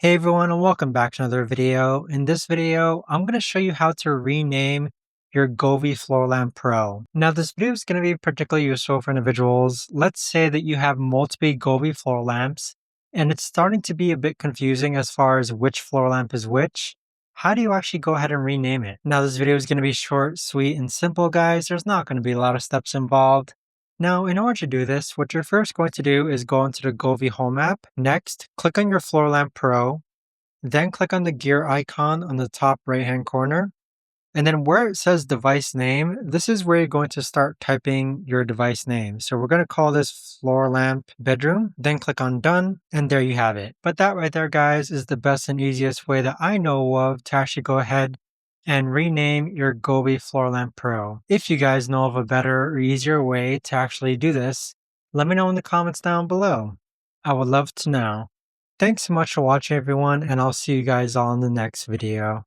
Hey everyone, and welcome back to another video. In this video, I'm going to show you how to rename your Govee Floor Lamp Pro. Now, this video is going to be particularly useful for individuals. Let's say that you have multiple Govee floor lamps, and it's starting to be a bit confusing as far as which floor lamp is which. How do you actually go ahead and rename it? Now, this video is going to be short, sweet, and simple, guys. There's not going to be a lot of steps involved. Now, in order to do this, what you're first going to do is go into the Govee Home app. Next, click on your Floor Lamp Pro. Then click on the gear icon on the top right-hand corner. And then where it says device name, this is where you're going to start typing your device name. So we're going to call this Floor Lamp Bedroom. Then click on Done, and there you have it. But that right there, guys, is the best and easiest way that I know of to actually go ahead and rename your Govee Floor Lamp Pro. If you guys know of a better or easier way to actually do this, let me know in the comments down below. I would love to know. Thanks so much for watching, everyone, and I'll see you guys all in the next video.